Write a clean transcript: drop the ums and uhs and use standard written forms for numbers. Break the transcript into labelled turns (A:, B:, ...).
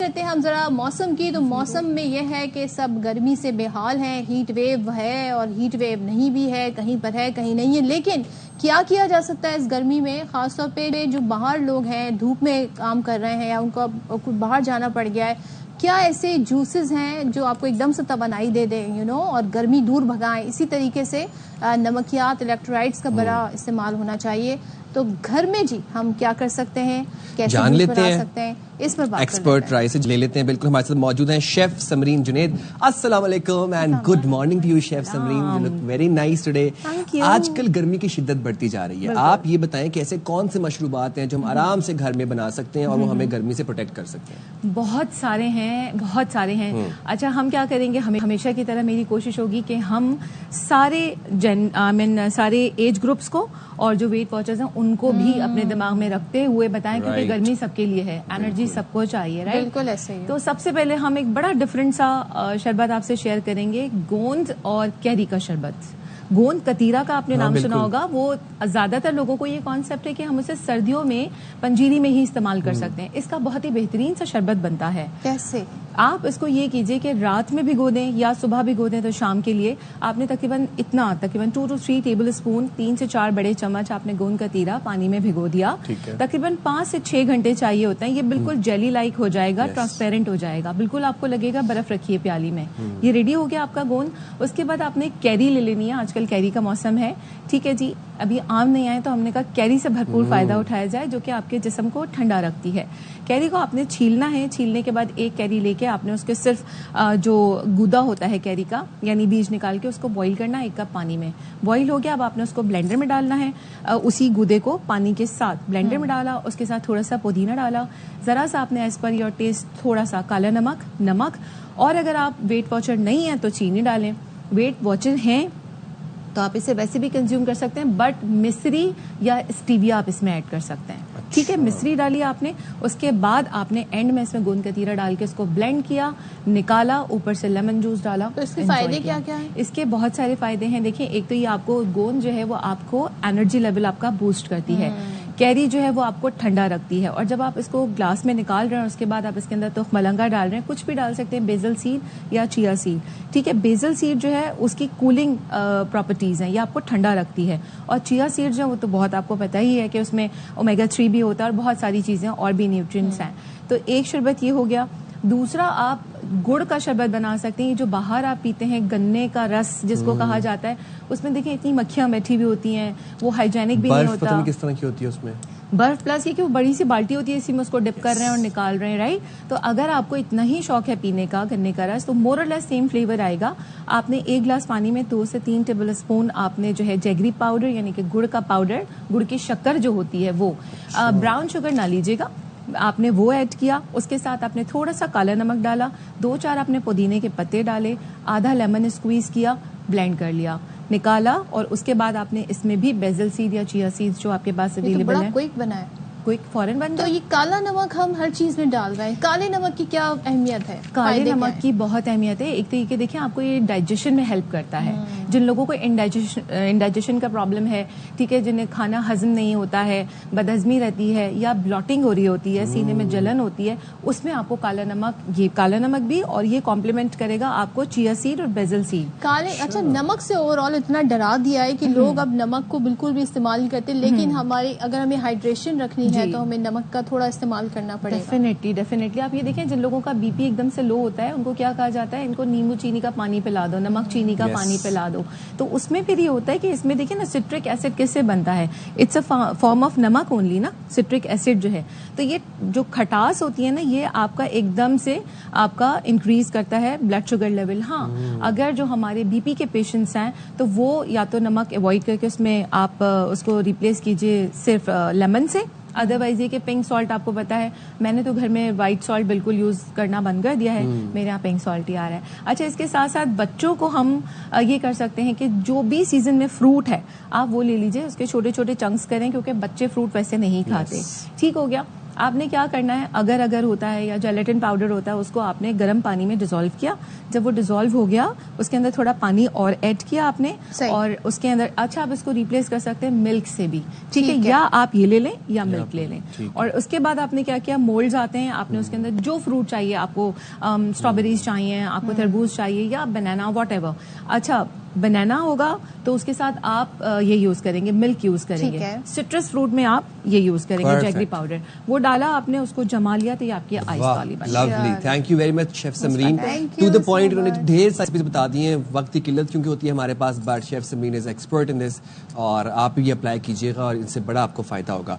A: लेते हैं हम जरा मौसम की। तो मौसम में यह है कि सब गर्मी से बेहाल हैं, हीट वेव है और हीट वेव नहीं भी है, कहीं पर है कहीं नहीं है। लेकिन क्या किया जा सकता है इस गर्मी में, खासतौर पे जो बाहर लोग हैं, धूप में काम कर रहे हैं या उनको बाहर जाना पड़ गया है, क्या ऐसे जूसेस हैं जो आपको एकदम से तवानाई दे दें और गर्मी दूर भगाएं? इसी तरीके से नमकियात, इलेक्ट्रोलाइट्स का बड़ा इस्तेमाल होना चाहिए। तो घर में जी हम क्या कर सकते हैं, कैसे
B: जान लेते
A: बना
B: हैं,
A: सकते हैं, इस पर बात
B: एक्सपर्ट राय से ले लेते हैं। बिल्कुल हमारे साथ मौजूद हैं शेफ समरीन जुनेद। अस्सलाम वालेकुम and good morning to you chef Samreen, you look very nice today. आजकल गर्मी की शिद्दत बढ़ती जा रही है, आप ये बताएं कि ऐसे कौन से मशरूबात हैं जो हम आराम से घर में बना सकते हैं और वो हमें गर्मी से प्रोटेक्ट कर सकते हैं?
C: बहुत सारे हैं, बहुत सारे हैं। अच्छा, हम क्या करेंगे, हमें हमेशा की तरह मेरी कोशिश होगी कि हम सारे सारे एज ग्रुप्स को और जो वेट वॉचर्स हैं उनको भी अपने दिमाग में रखते हुए बताएं, क्योंकि गर्मी सबके लिए है, एनर्जी सबको चाहिए, राइट?
A: बिल्कुल ऐसे ही।
C: तो सबसे पहले हम एक बड़ा डिफरेंट सा शरबत आपसे शेयर करेंगे, गोंद और कैरी का शरबत। गोंद कतीरा का आपने नाम सुना होगा। वो ज्यादातर लोगों को ये कॉन्सेप्ट है कि हम उसे सर्दियों में पंजीरी में ही इस्तेमाल कर सकते हैं। इसका बहुत ही बेहतरीन सा शरबत बनता है।
A: कैसे?
C: आप इसको ये कीजिए कि रात में भिगो दें या सुबह भिगो दें, तो शाम के लिए आपने तकरीबन 2 to 3 टेबल स्पून, 3 से 4 बड़े चम्मच आपने गोंद कतीरा पानी में भिगो दिया। तकरीबन 5 से 6 घंटे चाहिए होता है। ये बिल्कुल जेली लाइक हो जाएगा, ट्रांसपेरेंट हो जाएगा, बिल्कुल आपको लगेगा बर्फ रखी है प्याली में। ये रेडी हो गया आपका गोंद। उसके बाद आपने कैरी ले लेनी है, आजकल कैरी का मौसम है, ठीक है जी। अभी आम नहीं आए तो हमने कहा कैरी से भरपूर फायदा उठाया जाए, जो कि आपके जिस्म को ठंडा रखती है। कैरी को आपने छीलना है, छीलने के बाद एक कैरी लेके आपने उसके सिर्फ जो गूदा होता है कैरी का, यानी बीज निकाल के उसको बॉईल करना है 1 कप पानी में। बॉईल हो गया, अब आपने उसको ब्लेंडर में डालना है, उसी गूदे को पानी के साथ ब्लेंडर में डाला, उसके साथ थोड़ा सा पुदीना डाला, जरा सा आपने एज पर योर टेस्ट थोड़ा सा काला नमक, और अगर आप वेट वॉचर नहीं है तो चीनी डालें। वेट वॉचर हैं तो आप इसे वैसे भी कंज्यूम कर सकते हैं, बट मिश्री या स्टीविया आप इसमें ऐड कर सकते हैं, ठीक है? मिश्री डाली आपने, उसके बाद आपने एंड में इसमें गोंद कतीरा डाल के इसको ब्लेंड किया, निकाला, ऊपर से लेमन जूस डाला।
A: तो इसके फायदे क्या क्या हैं?
C: इसके बहुत सारे फायदे हैं। देखिए, एक तो ये आपको गोंद जो है वो आपको एनर्जी लेवल आपका बूस्ट करती है। कैरी जो है वो आपको ठंडा रखती है। और जब आप इसको ग्लास में निकाल रहे हैं, उसके बाद आप इसके अंदर तुख मलंगा डाल रहे हैं, कुछ भी डाल सकते हैं, बेजल सीड या चिया सीड, ठीक है? बेजल सीड जो है उसकी कूलिंग प्रॉपर्टीज हैं, ये आपको ठंडा रखती है। और चिया सीड जो है वो तो बहुत आपको पता ही है कि उसमें ओमेगा 3 भी होता है और बहुत सारी चीजें और भी न्यूट्रिएंट्स हैं। तो एक शरबत ये हो गया। दूसरा, आप गुड़ का शरबत बना सकते हैं। ये जो बाहर आप पीते हैं गन्ने का रस जिसको कहा जाता है, उसमें देखिए इतनी मक्खियां बैठी हुई होती हैं, वो हाइजेनिक भी नहीं होता।
B: पता नहीं किस तरह की होती है उसमें
C: बर्फ, प्लस ये कि वो बड़ी सी बाल्टी होती है, इसी में उसको डिप कर रहे हैं और निकाल रहे हैं, राइट? तो अगर आपको इतना ही शौक है पीने का गन्ने का रस, तो मोर और लेस सेम फ्लेवर आएगा। आपने 1 ग्लास पानी में 2 से 3 टेबल स्पून आपने जो है जैगरी पाउडर, यानी कि गुड़ का पाउडर, गुड़ की शक्कर जो होती है वो, ब्राउन शुगर ना लीजिएगा, आपने वो ऐड किया। उसके साथ आपने थोड़ा सा काला नमक डाला, 2-4 आपने पुदीने के पत्ते डाले, आधा लेमन स्क्वीज किया, ब्लेंड कर लिया, निकाला। और उसके बाद आपने इसमें भी बेजल सीड या चिया सीड जो आपके पास अवेलेबल है,
A: क्विक बनाया,
C: क्विक फॉरन बन।
A: तो ये काला नमक हम हर चीज में डाल रहे हैं, काले नमक की क्या अहमियत है?
C: काले नमक की बहुत अहमियत है। एक तो ये कि देखिए, आपको ये डाइजेशन में हेल्प करता है। जिन लोगों को इंडाइजेशन का प्रॉब्लम है, ठीक है, जिन्हें खाना हजम नहीं होता है, बदहजमी रहती है या ब्लॉटिंग हो रही होती है, सीने में जलन होती है, उसमें आपको काला नमक भी, और ये कॉम्प्लीमेंट करेगा आपको चिया सीड और बेजल सीड।
A: काले अच्छा, नमक से ओवरऑल इतना डरा दिया है कि लोग अब नमक को बिल्कुल भी इस्तेमाल नहीं करते, लेकिन हमारी अगर हमें हाइड्रेशन रखनी है तो हमें नमक का थोड़ा इस्तेमाल करना पड़ेगा।
C: डेफिनेटली। आप ये देखें, जिन लोगों का बीपी एकदम से लो होता है, उनको क्या कहा जाता है, इनको नींबू चीनी का पानी पिला दो, नमक चीनी का पानी पिला दो। तो उसमें फिर ये होता है कि इसमें देखिए ना, सिट्रिक एसिड किससे बनता है? इट्स अ फॉर्म ऑफ नमक ओनली ना, सिट्रिक एसिड जो है। तो ये जो खटास होती है ना, ये आपका एकदम से आपका इंक्रीज करता है ब्लड शुगर लेवल। हाँ, अगर जो हमारे बीपी के पेशेंट्स हैं, तो वो या तो नमक अवॉइड करके उसमें आप उसको रिप्लेस कीजिए सिर्फ लेमन से। अदरवाइज ये कि पिंक सॉल्ट, आपको पता है, मैंने तो घर में व्हाइट सॉल्ट बिल्कुल यूज करना बंद कर दिया है, मेरे यहाँ पिंक सॉल्ट ही आ रहा है। अच्छा, इसके साथ साथ बच्चों को हम ये कर सकते हैं कि जो भी सीजन में फ्रूट है आप वो ले लीजिए, उसके छोटे छोटे चंक्स करें, क्योंकि बच्चे फ्रूट वैसे नहीं खाते। ठीक हो गया। आपने क्या करना है, अगर होता है या जेलेटिन पाउडर होता है, उसको आपने गर्म पानी में डिसॉल्व किया। जब वो डिसॉल्व हो गया, उसके अंदर थोड़ा पानी और ऐड किया आपने, और उसके अंदर अच्छा आप इसको रिप्लेस कर सकते हैं मिल्क से भी, ठीक है, या आप ये ले लें या मिल्क ले लें। और उसके बाद आपने क्या किया, मोल्ड्स आते हैं, आपने उसके अंदर जो फ्रूट चाहिए आपको, स्ट्रॉबेरीज चाहिए आपको, तरबूज चाहिए या बनाना, व्हाटएवर। अच्छा बनाना होगा तो उसके साथ आप ये यूज करेंगे, मिल्क यूज करेंगे। सिट्रस फ्रूट में आप ये यूज करेंगे जैगरी पाउडर। वो डाला आपने, उसको जमा लिया, तो ये आपकी आइस वाली बन गई।
B: Lovely, thank you very much chef Samreen. To the point, उन्होंने ढेर सारी चीजें बता दी हैं। वक्त की किल्लत क्योंकि होती है हमारे पास, but chef Samreen is expert in this, और आप भी अप्लाई कीजिएगा और इनसे बड़ा आपको फायदा होगा।